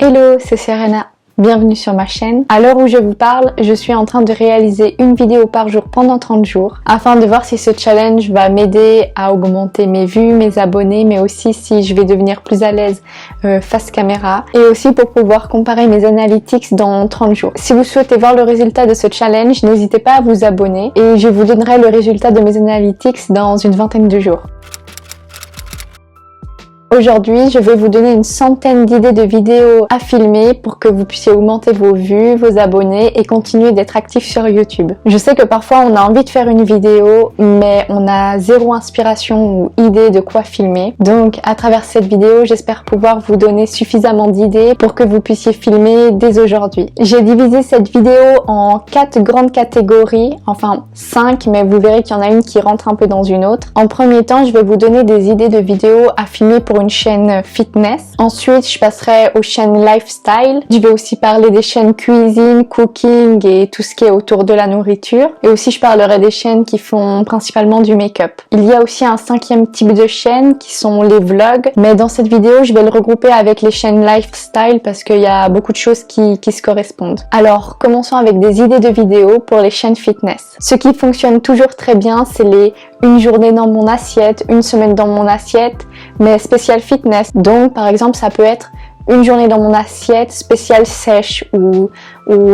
Hello, c'est Serena. Bienvenue sur ma chaîne. À l'heure où je vous parle, je suis en train de réaliser une vidéo par jour pendant 30 jours afin de voir si ce challenge va m'aider à augmenter mes vues, mes abonnés, mais aussi si je vais devenir plus à l'aise face caméra et aussi pour pouvoir comparer mes analytics dans 30 jours. Si vous souhaitez voir le résultat de ce challenge, n'hésitez pas à vous abonner et je vous donnerai le résultat de mes analytics dans une vingtaine de jours. Aujourd'hui, je vais vous donner une centaine d'idées de vidéos à filmer pour que vous puissiez augmenter vos vues, vos abonnés et continuer d'être actif sur YouTube. Je sais que parfois on a envie de faire une vidéo, mais on a zéro inspiration ou idée de quoi filmer. Donc à travers cette vidéo, j'espère pouvoir vous donner suffisamment d'idées pour que vous puissiez filmer dès aujourd'hui. J'ai divisé cette vidéo en 4 grandes catégories, enfin 5, mais vous verrez qu'il y en a une qui rentre un peu dans une autre. En premier temps, je vais vous donner des idées de vidéos à filmer pour une chaîne fitness. Ensuite, je passerai aux chaînes lifestyle. Je vais aussi parler des chaînes cuisine, cooking et tout ce qui est autour de la nourriture. Et aussi, je parlerai des chaînes qui font principalement du make-up. Il y a aussi un 5e type de chaîne qui sont les vlogs. Mais dans cette vidéo, je vais le regrouper avec les chaînes lifestyle parce qu'il y a beaucoup de choses qui se correspondent. Alors, commençons avec des idées de vidéos pour les chaînes fitness. Ce qui fonctionne toujours très bien, c'est les une journée dans mon assiette, une semaine dans mon assiette, mais spécial fitness. Donc par exemple ça peut être une journée dans mon assiette, spécial sèche ou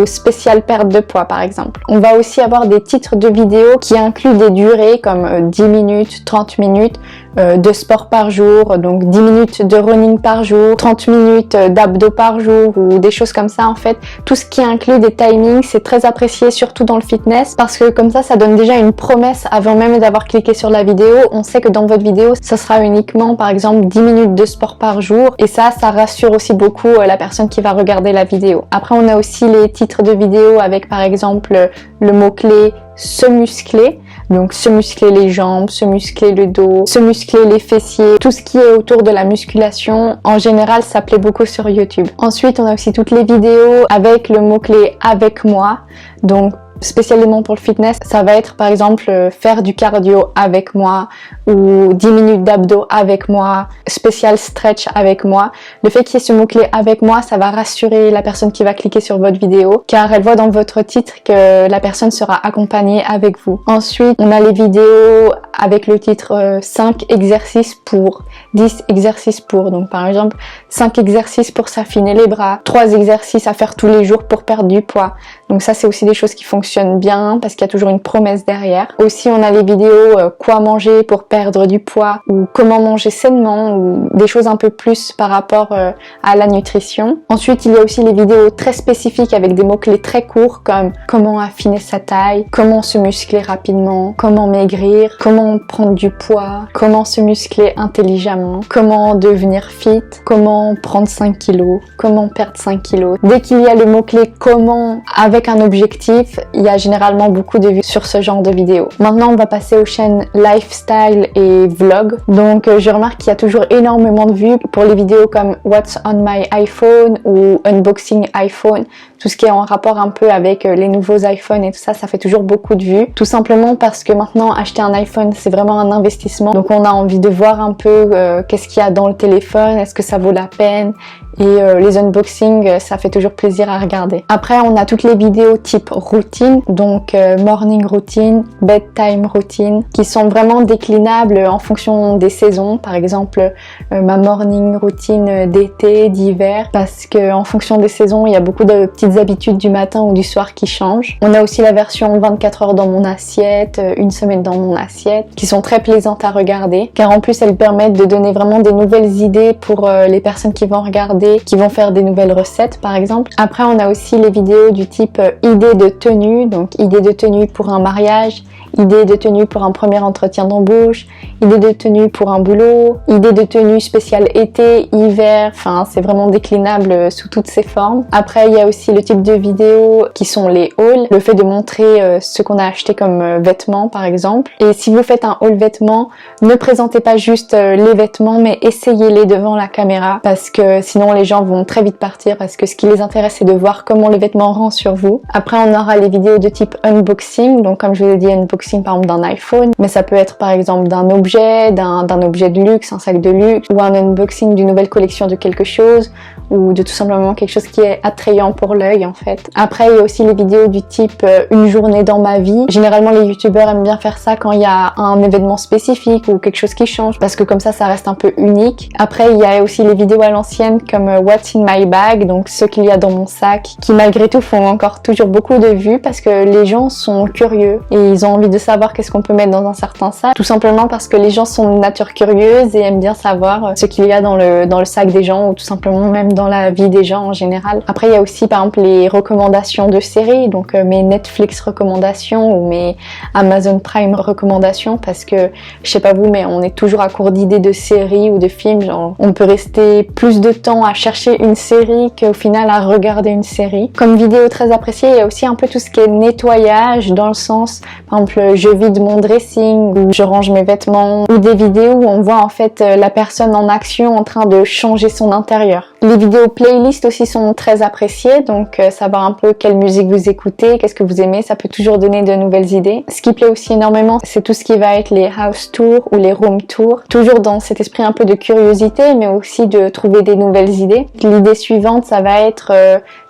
spécial perte de poids par exemple. On va aussi avoir des titres de vidéos qui incluent des durées comme 10 minutes, 30 minutes de sport par jour, donc 10 minutes de running par jour, 30 minutes d'abdos par jour ou des choses comme ça en fait. Tout ce qui inclut des timings, c'est très apprécié surtout dans le fitness parce que comme ça donne déjà une promesse avant même d'avoir cliqué sur la vidéo. On sait que dans votre vidéo, ça sera uniquement par exemple 10 minutes de sport par jour et ça rassure aussi beaucoup la personne qui va regarder la vidéo. Après on a aussi les titres de vidéo avec par exemple le mot-clé se muscler. Donc se muscler les jambes, se muscler le dos, se muscler les fessiers, tout ce qui est autour de la musculation, en général ça plaît beaucoup sur YouTube. Ensuite on a aussi toutes les vidéos avec le mot-clé avec moi, donc spécialement pour le fitness, ça va être par exemple faire du cardio avec moi ou 10 minutes d'abdos avec moi, spécial stretch avec moi. Le fait qu'il y ait ce mot-clé avec moi, ça va rassurer la personne qui va cliquer sur votre vidéo car elle voit dans votre titre que la personne sera accompagnée avec vous. Ensuite, on a les vidéos avec le titre 5 exercices pour, 10 exercices pour. Donc par exemple, 5 exercices pour s'affiner les bras, 3 exercices à faire tous les jours pour perdre du poids. Donc ça c'est aussi des choses qui fonctionnent bien parce qu'il y a toujours une promesse derrière. Aussi on a les vidéos quoi manger pour perdre du poids ou comment manger sainement ou des choses un peu plus par rapport à la nutrition. Ensuite il y a aussi les vidéos très spécifiques avec des mots-clés très courts comme comment affiner sa taille, comment se muscler rapidement, comment maigrir, comment prendre du poids, comment se muscler intelligemment, comment devenir fit, comment prendre 5 kilos, comment perdre 5 kilos. Dès qu'il y a le mot-clé comment avec un objectif, il y a généralement beaucoup de vues sur ce genre de vidéos. Maintenant, on va passer aux chaînes lifestyle et vlog. Donc, je remarque qu'il y a toujours énormément de vues pour les vidéos comme What's on my iPhone ou Unboxing iPhone. Tout ce qui est en rapport un peu avec les nouveaux iPhones et tout ça, ça fait toujours beaucoup de vues. Tout simplement parce que maintenant, acheter un iPhone, c'est vraiment un investissement. Donc, on a envie de voir un peu qu'est-ce qu'il y a dans le téléphone, est-ce que ça vaut la peine. Et les unboxings, ça fait toujours plaisir à regarder. Après, on a toutes les vidéos type routine, donc morning routine, bedtime routine, qui sont vraiment déclinables en fonction des saisons. Par exemple, ma morning routine d'été, d'hiver, parce que en fonction des saisons, il y a beaucoup de petites habitudes du matin ou du soir qui changent. On a aussi la version 24 heures dans mon assiette, une semaine dans mon assiette, qui sont très plaisantes à regarder, car en plus elles permettent de donner vraiment des nouvelles idées pour les personnes qui vont regarder, qui vont faire des nouvelles recettes par exemple. Après on a aussi les vidéos du type idée de tenue, donc idée de tenue pour un mariage, idée de tenue pour un premier entretien d'embauche, idée de tenue pour un boulot, idée de tenue spéciale été, hiver, enfin c'est vraiment déclinable sous toutes ses formes. Après il y a aussi le type de vidéos qui sont les hauls, le fait de montrer ce qu'on a acheté comme vêtements par exemple. Et si vous faites un haul vêtements, ne présentez pas juste les vêtements mais essayez-les devant la caméra parce que sinon les gens vont très vite partir parce que ce qui les intéresse c'est de voir comment le vêtement rend sur vous. Après on aura les vidéos de type unboxing, donc comme je vous ai dit unboxing par exemple d'un iPhone, mais ça peut être par exemple d'un objet, d'un objet de luxe, un sac de luxe, ou un unboxing d'une nouvelle collection de quelque chose, ou de tout simplement quelque chose qui est attrayant pour l'œil en fait. Après il y a aussi les vidéos du type une journée dans ma vie. Généralement les youtubeurs aiment bien faire ça quand il y a un événement spécifique ou quelque chose qui change, parce que comme ça reste un peu unique. Après il y a aussi les vidéos à l'ancienne comme What's in my bag, donc ce qu'il y a dans mon sac, qui malgré tout font encore toujours beaucoup de vues parce que les gens sont curieux et ils ont envie de savoir qu'est-ce qu'on peut mettre dans un certain sac, tout simplement parce que les gens sont de nature curieuse et aiment bien savoir ce qu'il y a dans le sac des gens, ou tout simplement même dans la vie des gens en général. Après il y a aussi par exemple les recommandations de séries, donc mes Netflix recommandations ou mes Amazon Prime recommandations, parce que je sais pas vous mais on est toujours à court d'idées de séries ou de films, genre on peut rester plus de temps à chercher une série qu'au final à regarder une série. Comme vidéo très appréciée, il y a aussi un peu tout ce qui est nettoyage, dans le sens par exemple je vide mon dressing ou je range mes vêtements, ou des vidéos où on voit en fait la personne en action en train de changer son intérieur. Les vidéos playlist aussi sont très appréciées, donc savoir un peu quelle musique vous écoutez, qu'est-ce que vous aimez, ça peut toujours donner de nouvelles idées. Ce qui plaît aussi énormément, c'est tout ce qui va être les house tours ou les room tours, toujours dans cet esprit un peu de curiosité, mais aussi de trouver des nouvelles idées. L'idée suivante, ça va être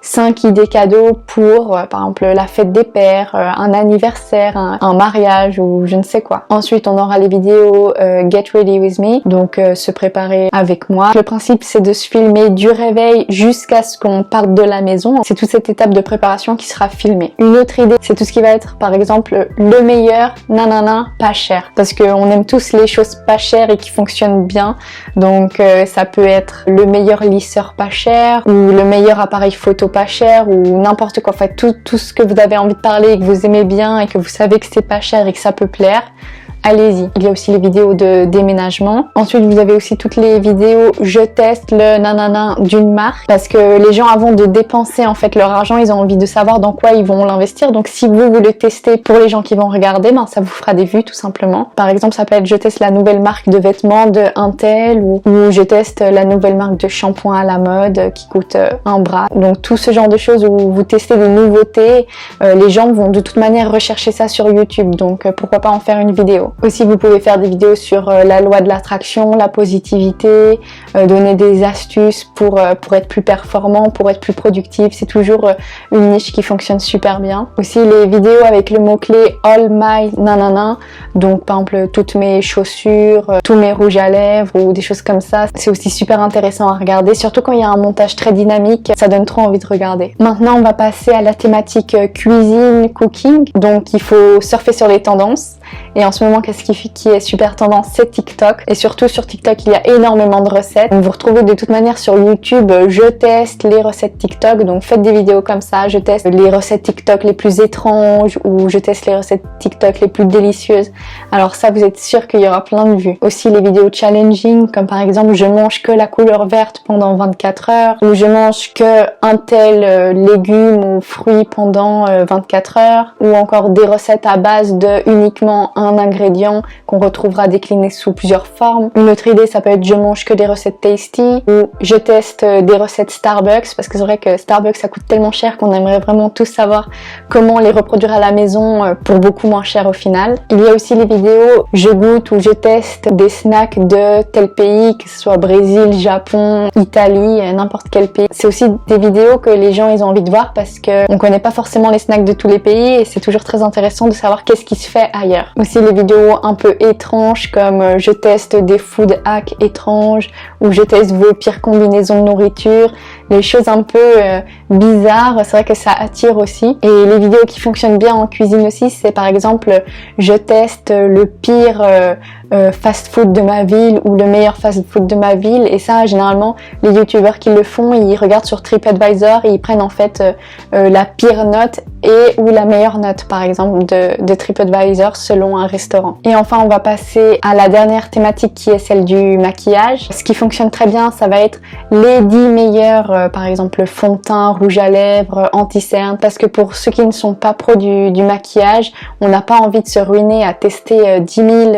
5 idées cadeaux pour, par exemple, la fête des pères, un anniversaire, un mariage ou je ne sais quoi. Ensuite, on aura les vidéos Get Ready With Me, donc se préparer avec moi. Le principe, c'est de se filmer du réveil jusqu'à ce qu'on parte de la maison. C'est toute cette étape de préparation qui sera filmée. Une autre idée, c'est tout ce qui va être, par exemple, le meilleur nanana pas cher. Parce qu'on aime tous les choses pas chères et qui fonctionnent bien. Donc, ça peut être le meilleur lisseur pas cher, ou le meilleur appareil photo pas cher, ou n'importe quoi. En fait, tout ce que vous avez envie de parler et que vous aimez bien et que vous savez que c'est pas cher et que ça peut plaire, allez-y. Il y a aussi les vidéos de déménagement. Ensuite, vous avez aussi toutes les vidéos je teste le nanana d'une marque, parce que les gens avant de dépenser en fait leur argent, ils ont envie de savoir dans quoi ils vont l'investir. Donc si vous le testez pour les gens qui vont regarder, ben ça vous fera des vues tout simplement. Par exemple, ça peut être je teste la nouvelle marque de vêtements de Intel, ou je teste la nouvelle marque de shampoing à la mode qui coûte un bras. Donc tout ce genre de choses où vous testez des nouveautés, les gens vont de toute manière rechercher ça sur YouTube. Donc pourquoi pas en faire une vidéo. Aussi, vous pouvez faire des vidéos sur la loi de l'attraction, la positivité, donner des astuces pour être plus performant, pour être plus productif. C'est toujours une niche qui fonctionne super bien. Aussi, les vidéos avec le mot-clé All My Nanana, donc par exemple toutes mes chaussures, tous mes rouges à lèvres ou des choses comme ça. C'est aussi super intéressant à regarder, surtout quand il y a un montage très dynamique, ça donne trop envie de regarder. Maintenant, on va passer à la thématique cuisine, cooking. Donc, il faut surfer sur les tendances. Et en ce moment, qu'est-ce qui est super tendance, c'est TikTok. Et surtout sur TikTok, il y a énormément de recettes. Donc vous retrouvez de toute manière sur YouTube, je teste les recettes TikTok. Donc faites des vidéos comme ça, je teste les recettes TikTok les plus étranges, ou je teste les recettes TikTok les plus délicieuses. Alors ça, vous êtes sûr qu'il y aura plein de vues. Aussi les vidéos challenging, comme par exemple je mange que la couleur verte pendant 24 heures, ou je mange que un tel légume ou fruit pendant 24 heures, ou encore des recettes à base de uniquement un ingrédient qu'on retrouvera décliné sous plusieurs formes. Une autre idée, ça peut être je mange que des recettes tasty, ou je teste des recettes Starbucks, parce que c'est vrai que Starbucks ça coûte tellement cher qu'on aimerait vraiment tous savoir comment les reproduire à la maison pour beaucoup moins cher au final. Il y a aussi les vidéos je goûte ou je teste des snacks de tel pays, que ce soit Brésil, Japon, Italie, n'importe quel pays. C'est aussi des vidéos que les gens ils ont envie de voir parce que on connaît pas forcément les snacks de tous les pays et c'est toujours très intéressant de savoir qu'est-ce qui se fait ailleurs. Aussi les vidéos un peu étranges comme je teste des food hacks étranges, ou je teste vos pires combinaisons de nourriture, les choses un peu bizarres, c'est vrai que ça attire aussi. Et les vidéos qui fonctionnent bien en cuisine aussi, c'est par exemple je teste le pire fast-food de ma ville ou le meilleur fast-food de ma ville. Et ça, généralement, les youtubeurs qui le font, ils regardent sur TripAdvisor et ils prennent en fait la pire note et ou la meilleure note, par exemple, de TripAdvisor selon un restaurant. Et enfin, on va passer à la dernière thématique qui est celle du maquillage. Ce qui fonctionne très bien, ça va être les 10 meilleurs par exemple fond de teint, rouge à lèvres, anti-cerne, parce que pour ceux qui ne sont pas pros du maquillage, on n'a pas envie de se ruiner à tester 10 000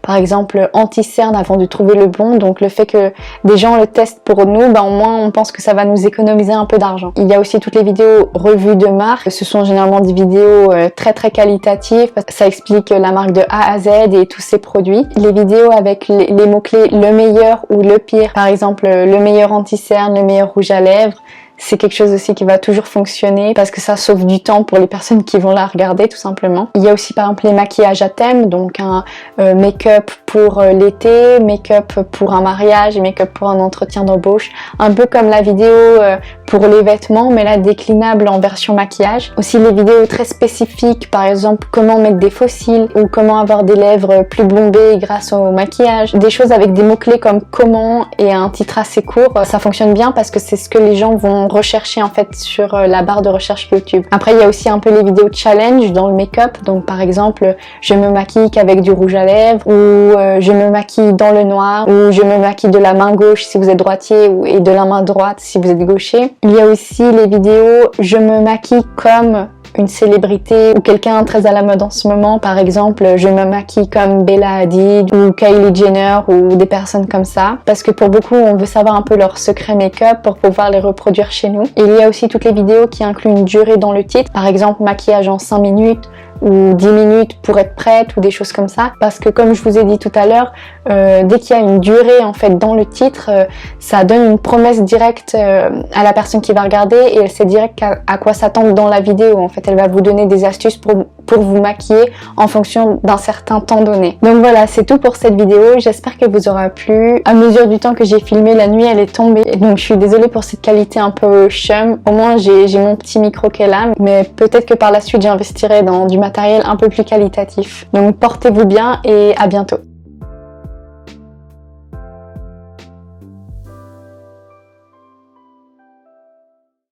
par exemple anti-cerne avant de trouver le bon. Donc le fait que des gens le testent pour nous, au moins on pense que ça va nous économiser un peu d'argent. Il y a aussi toutes les vidéos revues de marque. Ce sont généralement des vidéos très qualitatives, parce que ça explique la marque de A à Z et tous ses produits. Les vidéos avec les mots-clés le meilleur ou le pire, par exemple le meilleur anti-cerne, le meilleur rouge à lèvres, c'est quelque chose aussi qui va toujours fonctionner parce que ça sauve du temps pour les personnes qui vont la regarder tout simplement. Il y a aussi par exemple les maquillages à thème, donc un make-up pour l'été, make-up pour un mariage et make-up pour un entretien d'embauche, un peu comme la vidéo pour les vêtements, mais là déclinable en version maquillage. Aussi les vidéos très spécifiques, par exemple comment mettre des faux cils ou comment avoir des lèvres plus bombées grâce au maquillage. Des choses avec des mots-clés comme comment et un titre assez court, ça fonctionne bien parce que c'est ce que les gens vont rechercher en fait sur la barre de recherche YouTube. Après il y a aussi un peu les vidéos challenge dans le make-up, donc par exemple je me maquille qu'avec du rouge à lèvres, ou je me maquille dans le noir, ou je me maquille de la main gauche si vous êtes droitier et de la main droite si vous êtes gaucher. Il y a aussi les vidéos je me maquille comme une célébrité ou quelqu'un très à la mode en ce moment, par exemple je me maquille comme Bella Hadid ou Kylie Jenner ou des personnes comme ça, parce que pour beaucoup on veut savoir un peu leur secret make-up pour pouvoir les reproduire chez nous. Et il y a aussi toutes les vidéos qui incluent une durée dans le titre, par exemple maquillage en 5 minutes ou 10 minutes pour être prête ou des choses comme ça, parce que comme je vous ai dit tout à l'heure, dès qu'il y a une durée en fait dans le titre, ça donne une promesse directe à la personne qui va regarder et elle sait direct à quoi s'attendre dans la vidéo. En fait elle va vous donner des astuces pour vous maquiller en fonction d'un certain temps donné. Donc voilà, c'est tout pour cette vidéo, j'espère qu'elle vous aura plu. À mesure du temps que j'ai filmé, la nuit elle est tombée, donc je suis désolée pour cette qualité un peu chum. Au moins j'ai mon petit micro qui est là, mais peut-être que par la suite j'investirai dans du matériel un peu plus qualitatif. Donc portez-vous bien et à bientôt.